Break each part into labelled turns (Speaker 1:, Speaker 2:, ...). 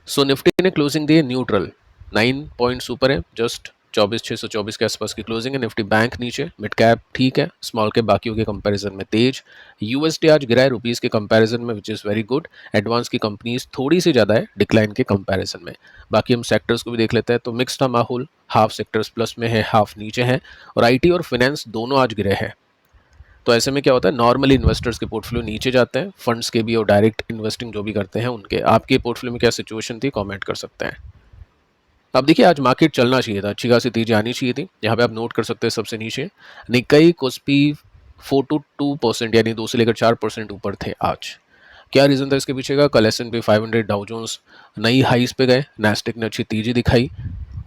Speaker 1: सो Nifty ने closing दी है neutral, 9 points ऊपर है, जस्ट 24,624 के आसपास की क्लोजिंग है। निफ्टी बैंक नीचे, मिड कैप ठीक है, स्मॉल कैप बाकियों के कंपैरिजन में तेज। यूएसडी आज गिरा है रुपीस के कंपैरिजन में, which is very good. Advance की कंपनीज थोड़ी सी ज़्यादा है डिक्लाइन के कंपैरिजन में। बाकी हम सेक्टर्स को भी देख लेते हैं, तो मिक्स था माहौल, हाफ सेक्टर्स प्लस में है, हाफ नीचे है, और आईटी और फाइनेंस दोनों आज गिरे हैं। तो ऐसे में क्या होता है, नॉर्मली इन्वेस्टर्स के पोर्टफोलियो नीचे जाते हैं, फंड्स के भी और डायरेक्ट इन्वेस्टिंग जो भी करते हैं उनके। आपके पोर्टफोलियो में क्या सिचुएशन थी, कमेंट कर सकते हैं। अब देखिए, आज मार्केट चलना चाहिए था, अच्छी खासी तेजी आनी चाहिए थी। यहाँ पे आप नोट कर सकते हैं सबसे नीचे निक्काई कोस्पी 4 to 2% यानी 2 से लेकर 4% ऊपर थे आज। क्या रीज़न था इसके पीछे का, कल S&P 500 डाउ जोन्स नई हाइस पे गए, नैस्डैक ने अच्छी तेजी दिखाई,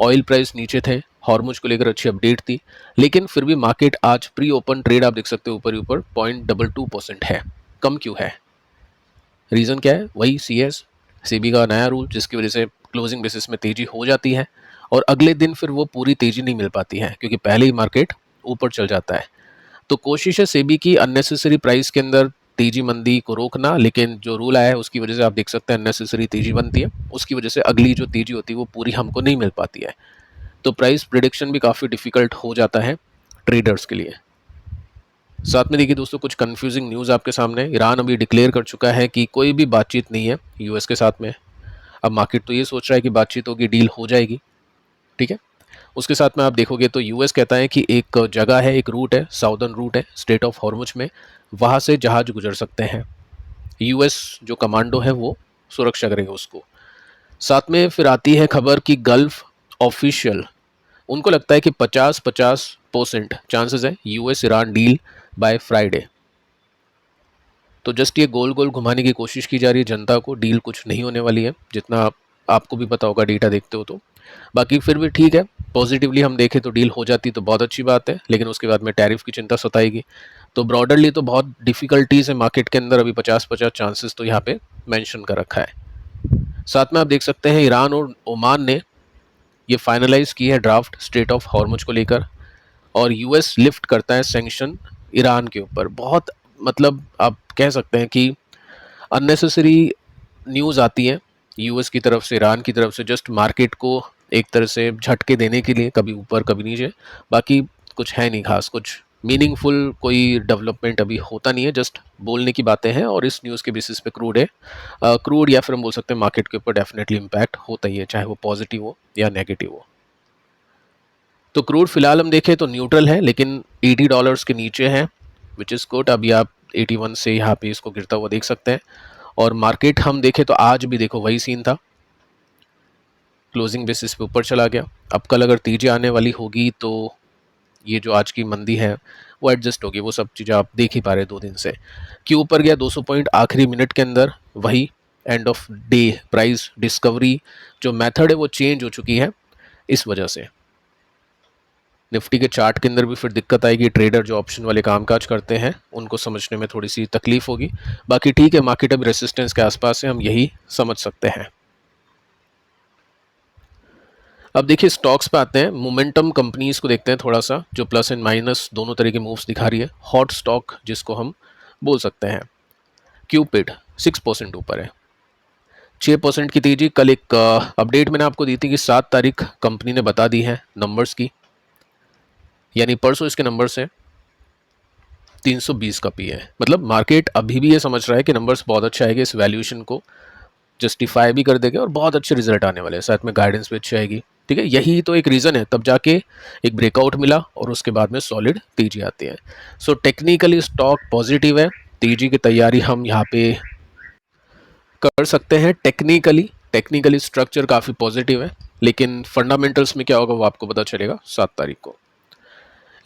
Speaker 1: ऑयल प्राइस नीचे थे, हॉर्मुज को लेकर अच्छी अपडेट थी, लेकिन फिर भी मार्केट आज प्री ओपन ट्रेड आप देख सकते हो ऊपर ही ऊपर 0.22% है। कम क्यों है, रीज़न क्या है, वही सेबी का नया रूल जिसकी वजह से क्लोजिंग बेसिस में तेजी हो जाती है और अगले दिन फिर वो पूरी तेजी नहीं मिल पाती है क्योंकि पहले ही मार्केट ऊपर चल जाता है। तो कोशिश है सेबी की अननेसेसरी प्राइस के अंदर तेजी मंदी को रोकना, लेकिन जो रूल आया है उसकी वजह से आप देख सकते हैं अननेसेसरी तेजी बनती है, उसकी वजह से अगली जो तेजी होती है वो पूरी हमको नहीं मिल पाती है। तो प्राइस प्रिडिक्शन भी काफ़ी डिफिकल्ट हो जाता है ट्रेडर्स के लिए। साथ में देखिए दोस्तों, कुछ कंफ्यूजिंग न्यूज़ आपके सामने। ईरान अभी डिक्लेयर कर चुका है कि कोई भी बातचीत नहीं है यूएस के साथ में। अब मार्केट तो ये सोच रहा है कि बातचीत होगी, डील हो जाएगी, ठीक है। उसके साथ में आप देखोगे तो यूएस कहता है कि एक जगह है, एक रूट है, साउदर्न रूट है स्टेट ऑफ हॉर्मुज में, वहाँ से जहाज गुजर सकते हैं। यूएस जो कमांडो है वो सुरक्षा करेगा उसको। साथ में फिर आती है खबर कि गल्फ ऑफिशियल, उनको लगता है कि 50-50% चांसेस है US Iran deal by Friday. तो जस्ट ये गोल गोल घुमाने की कोशिश की जा रही है जनता को, डील कुछ नहीं होने वाली है, जितना आपको भी पता होगा डेटा देखते हो तो। बाकी फिर भी ठीक है, पॉजिटिवली हम देखें तो डील हो जाती तो बहुत अच्छी बात है, लेकिन उसके बाद में टैरिफ की चिंता सताएगी। तो ब्रॉडरली तो बहुत डिफिकल्टीज है मार्केट के अंदर, अभी 50-50 चांसेस तो यहाँ पे मेंशन कर रखा है। साथ में आप देख सकते हैं ईरान और ओमान ने ये फाइनलाइज की है ड्राफ्ट स्टेट ऑफ हॉर्मुज को लेकर, और यूएस लिफ्ट करता है सैंक्शन ईरान के ऊपर। बहुत मतलब आप कह सकते हैं कि अननेसेसरी न्यूज़ आती है यूएस की तरफ से, ईरान की तरफ से, जस्ट मार्केट को एक तरह से झटके देने के लिए, कभी ऊपर कभी नीचे। बाकी कुछ है नहीं खास, कुछ मीनिंगफुल कोई डेवलपमेंट अभी होता नहीं है, जस्ट बोलने की बातें हैं। और इस न्यूज़ के बेसिस पे क्रूड है, क्रूड या फिर हम बोल सकते हैं मार्केट के ऊपर डेफिनेटली इम्पैक्ट होता ही है, चाहे वो पॉजिटिव हो या नेगेटिव हो। तो क्रूड फिलहाल हम देखें तो न्यूट्रल है, लेकिन $80 के नीचे है, विच इज़ गुड। अभी आप 81 से यहाँ पे इसको गिरता हुआ देख सकते हैं। और मार्केट हम देखें तो आज भी देखो वही सीन था, क्लोजिंग बेसिस पे ऊपर चला गया। अब कल अगर तेजी आने वाली होगी तो ये जो आज की मंदी है वो एडजस्ट होगी, वो सब चीज़ें आप देख ही पा रहे 2 दिन से। क्यों ऊपर गया 200 पॉइंट आखिरी मिनट के अंदर, वही end of day price discovery जो मेथड है वो चेंज हो चुकी है इस वजह से। निफ्टी के चार्ट के अंदर भी फिर दिक्कत आएगी, ट्रेडर जो ऑप्शन वाले कामकाज करते हैं उनको समझने में थोड़ी सी तकलीफ होगी। बाकी ठीक है, मार्केट अभी रेसिस्टेंस के आसपास है, हम यही समझ सकते हैं। अब देखिए स्टॉक्स पे आते हैं, मोमेंटम कंपनीज को देखते हैं थोड़ा सा, जो प्लस एंड माइनस दोनों तरह के मूव्स दिखा रही है। हॉट स्टॉक जिसको हम बोल सकते हैं, क्यूपिड 6% ऊपर है, 6% की तेजी। कल एक अपडेट मैंने आपको दी थी कि 7 तारीख कंपनी ने बता दी है नंबर्स की, यानी परसों इसके नंबर्स हैं। 320 का पी है, मतलब मार्केट अभी भी ये समझ रहा है कि नंबर्स बहुत अच्छे आएंगे, इस वैल्यूएशन को जस्टिफाई भी कर देंगे और बहुत अच्छे रिजल्ट आने वाले हैं, साथ में गाइडेंस भी अच्छी आएगी, ठीक है। यही तो एक रीज़न है, तब जाके एक ब्रेकआउट मिला और उसके बाद में सॉलिड तेजी आती है। सो टेक्निकली स्टॉक पॉजिटिव है, तेजी की तैयारी हम यहाँ पे कर सकते हैं। टेक्निकली स्ट्रक्चर काफ़ी पॉजिटिव है, लेकिन फंडामेंटल्स में क्या होगा वो आपको पता चलेगा 7 तारीख को।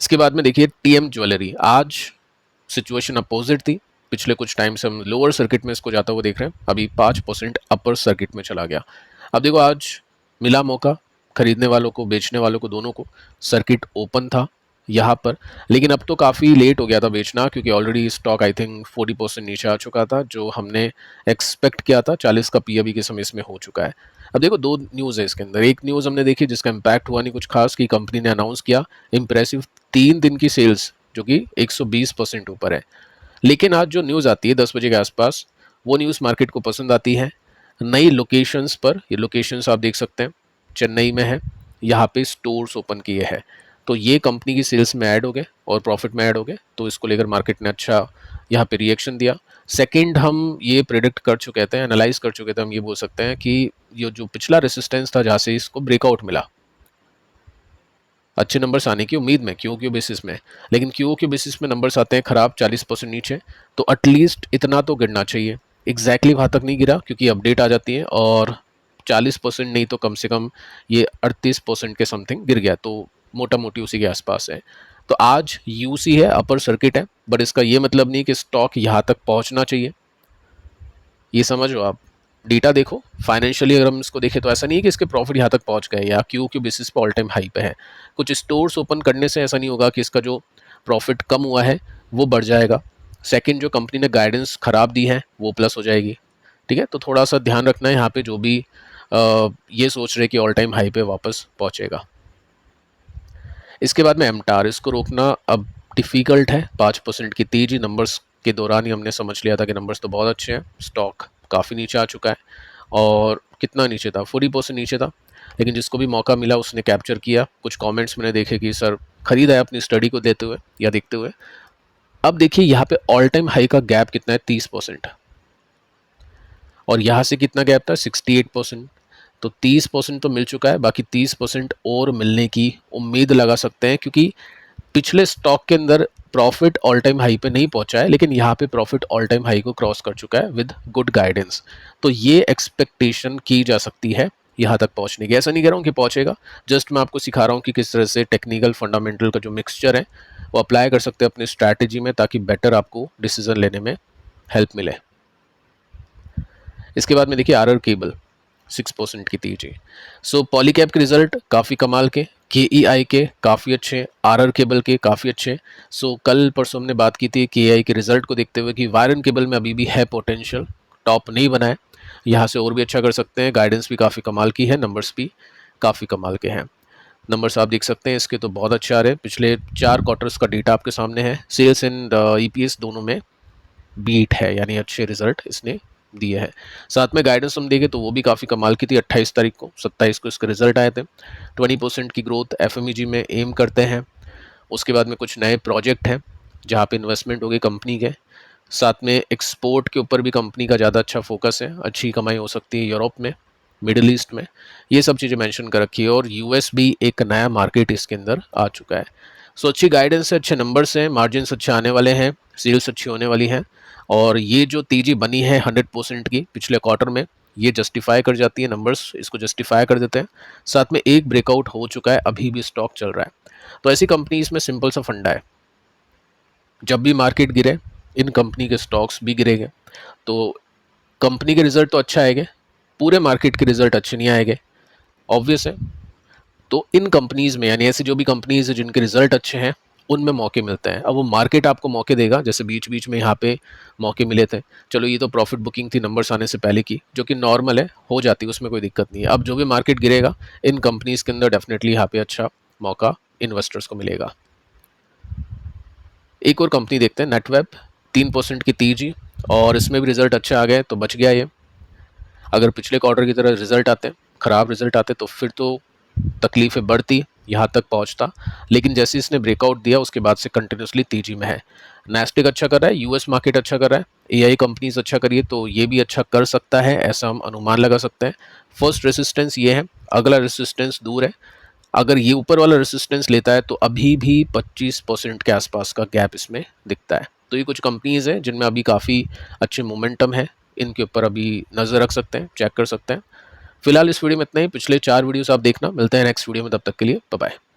Speaker 1: इसके बाद में देखिए टीएम ज्वेलरी, आज सिचुएशन अपोजिट थी, पिछले कुछ टाइम से हम लोअर सर्किट में इसको जाता हुआ देख रहे हैं, अभी 5% अपर सर्किट में चला गया। अब देखो आज मिला मौका खरीदने वालों को, बेचने वालों को, दोनों को। सर्किट ओपन था यहाँ पर, लेकिन अब तो काफ़ी लेट हो गया था बेचना, क्योंकि ऑलरेडी स्टॉक आई थिंक 40% नीचे आ चुका था, जो हमने एक्सपेक्ट किया था। 40 का पी अभी के समय इसमें हो चुका है। अब देखो 2 न्यूज़ है इसके अंदर। एक न्यूज़ हमने देखी जिसका इम्पैक्ट हुआ नहीं कुछ खास, कि कंपनी ने अनाउंस किया इम्प्रेसिव 3 दिन की सेल्स जो कि 120% ऊपर है। लेकिन आज जो न्यूज़ आती है 10 बजे के आसपास, वो न्यूज़ मार्केट को पसंद आती है। नई लोकेशंस पर, ये लोकेशंस आप देख सकते हैं, चेन्नई में है, यहाँ पे स्टोर्स ओपन किए हैं। तो ये कंपनी की सेल्स में ऐड हो गए और प्रॉफिट में ऐड हो गए, तो इसको लेकर मार्केट ने अच्छा यहाँ पे रिएक्शन दिया। सेकंड, हम ये प्रिडिक्ट कर चुके थे, एनालाइज कर चुके थे, हम ये बोल सकते हैं कि ये जो पिछला रेसिस्टेंस था जहाँ से इसको ब्रेकआउट मिला, अच्छे नंबर्स आने की उम्मीद में क्यू बेसिस में, लेकिन क्यू बेसिस में नंबर्स आते हैं खराब, 40% नीचे, तो एटलीस्ट इतना तो गिरना चाहिए। एग्जैक्टली वहाँ तक नहीं गिरा क्योंकि अपडेट आ जाती है, और 40% नहीं तो कम से कम ये 38% के समथिंग गिर गया, तो मोटा मोटी उसी के आसपास है। तो आज यूसी है, अपर सर्किट है, बट इसका ये मतलब नहीं कि स्टॉक यहाँ तक पहुँचना चाहिए, ये समझो आप। डेटा देखो फाइनेंशियली, अगर हम इसको देखें तो ऐसा नहीं है कि इसके प्रॉफिट यहाँ तक पहुँच गए या क्यू बेसिस पे ऑल टाइम हाई पे है। कुछ स्टोर्स ओपन करने से ऐसा नहीं होगा कि इसका जो प्रॉफिट कम हुआ है वो बढ़ जाएगा। सेकंड, जो कंपनी ने गाइडेंस ख़राब दी है वो प्लस हो जाएगी। ठीक है, तो थोड़ा सा ध्यान रखना है यहाँ पे, जो भी ये सोच रहे कि ऑल टाइम हाई पे वापस पहुँचेगा। इसके बाद में एमटार, इसको रोकना अब डिफ़िकल्ट है। 5% की तेज़ी नंबर्स के दौरान ही हमने समझ लिया था कि नंबर्स तो बहुत अच्छे हैं, स्टॉक काफ़ी नीचे आ चुका है, और कितना नीचे था, 40% नीचे था, लेकिन जिसको भी मौका मिला उसने कैप्चर किया। कुछ कमेंट्स मैंने देखे कि सर खरीदा है अपनी स्टडी को देते हुए या देखते हुए। अब देखिए यहाँ पे ऑल टाइम हाई का गैप कितना है, 30%, और यहाँ से कितना गैप था, 68%। तो 30% तो मिल चुका है, बाकी 30% और मिलने की उम्मीद लगा सकते हैं, क्योंकि पिछले स्टॉक के अंदर प्रॉफिट ऑल टाइम हाई पे नहीं पहुंचा है, लेकिन यहाँ पे प्रॉफिट ऑल टाइम हाई को क्रॉस कर चुका है विद गुड गाइडेंस। तो ये एक्सपेक्टेशन की जा सकती है यहाँ तक पहुंचने की। ऐसा नहीं कह रहा हूँ कि पहुंचेगा, जस्ट मैं आपको सिखा रहा हूँ कि किस तरह से टेक्निकल फंडामेंटल का जो मिक्सचर है वो अप्लाई कर सकते हैं अपनी स्ट्रैटेजी में, ताकि बेटर आपको डिसीजन लेने में हेल्प मिले। इसके बाद में देखिए आरआर केबल, 6% की तेजी। सो पॉलीकैब के रिजल्ट काफ़ी कमाल के आई के काफ़ी अच्छे, आरआर केबल के काफ़ी अच्छे। सो कल परसों हमने बात की थी आई के रिजल्ट को देखते हुए कि वायरन केबल में अभी भी है पोटेंशियल, टॉप नहीं बना है, यहाँ से और भी अच्छा कर सकते हैं। गाइडेंस भी काफ़ी कमाल की है, नंबर्स भी काफ़ी कमाल के हैं। नंबर्स आप देख सकते हैं इसके तो बहुत अच्छे आ रहे हैं। पिछले 4 क्वार्टर्स का डेटा आपके सामने है, सेल्स एंड ईपीएस दोनों में बीट है, यानी अच्छे रिजल्ट इसने दिए है। साथ में गाइडेंस हम देखें तो वो भी काफ़ी कमाल की थी। 28 तारीख को, 27 को इसके रिजल्ट आए थे। 20% की ग्रोथ एफएमईजी में एम करते हैं। उसके बाद में कुछ नए प्रोजेक्ट हैं जहाँ पे इन्वेस्टमेंट होगी कंपनी के। साथ में एक्सपोर्ट के ऊपर भी कंपनी का ज़्यादा अच्छा फोकस है, अच्छी कमाई हो सकती है यूरोप में, मिडिल ईस्ट में, ये सब चीज़ें मेंशन कर रखी है। और यूएस भी एक नया मार्केट इसके अंदर आ चुका है। सो अच्छी गाइडेंस है, अच्छे नंबर्स हैं, मार्जिन अच्छे आने वाले हैं, सेल्स अच्छी होने वाली हैं, और ये जो तेजी बनी है 100% की पिछले क्वार्टर में, ये जस्टिफाई कर जाती है, नंबर्स इसको जस्टिफाई कर देते हैं। साथ में एक ब्रेकआउट हो चुका है, अभी भी स्टॉक चल रहा है। तो ऐसी कंपनीज में सिंपल सा फंडा है, जब भी मार्केट गिरे इन कंपनी के स्टॉक्स भी गिरेंगे। तो कंपनी के रिजल्ट तो अच्छा आएंगे, पूरे मार्केट के रिजल्ट अच्छे नहीं आएंगे, ऑब्वियस है। तो इन कंपनीज में, यानी ऐसी जो भी कंपनीज है जिनके रिजल्ट अच्छे हैं, उनमें मौके मिलते हैं। अब वो मार्केट आपको मौके देगा, जैसे बीच बीच में यहाँ पे मौके मिले थे। चलो ये तो प्रॉफिट बुकिंग थी नंबर्स आने से पहले की, जो कि नॉर्मल है, हो जाती है, उसमें कोई दिक्कत नहीं है। अब जो भी मार्केट गिरेगा इन कंपनीज के अंदर डेफिनेटली यहाँ पे अच्छा मौका इन्वेस्टर्स को मिलेगा। एक और कंपनी देखते हैं, नेटवेब, 3% की तेजी, और इसमें भी रिजल्ट अच्छे आ गए तो बच गया ये। अगर पिछले क्वार्टर की तरह रिजल्ट आते, ख़राब रिजल्ट आते, तो फिर तो तकलीफ़ें बढ़ती, यहाँ तक पहुँचता। लेकिन जैसे इसने ब्रेकआउट दिया उसके बाद से कंटिन्यूसली तेजी में है। नैस्डैक अच्छा कर रहा है, यूएस मार्केट अच्छा कर रहा है, एआई कंपनीज अच्छा करिए तो ये भी अच्छा कर सकता है, ऐसा हम अनुमान लगा सकते हैं। फर्स्ट रेसिस्टेंस ये है, अगला रेसिस्टेंस दूर है। अगर ये ऊपर वाला रेसिस्टेंस लेता है तो अभी भी 25% के आसपास का गैप इसमें दिखता है। तो ये कुछ कंपनीज हैं जिनमें अभी काफ़ी अच्छे मोमेंटम है, इनके ऊपर अभी नज़र रख सकते हैं, चेक कर सकते हैं। फिलहाल इस वीडियो में इतना ही। पिछले 4 वीडियोस आप देखना। मिलते हैं नेक्स्ट वीडियो में, तब तक के लिए बाय बाय।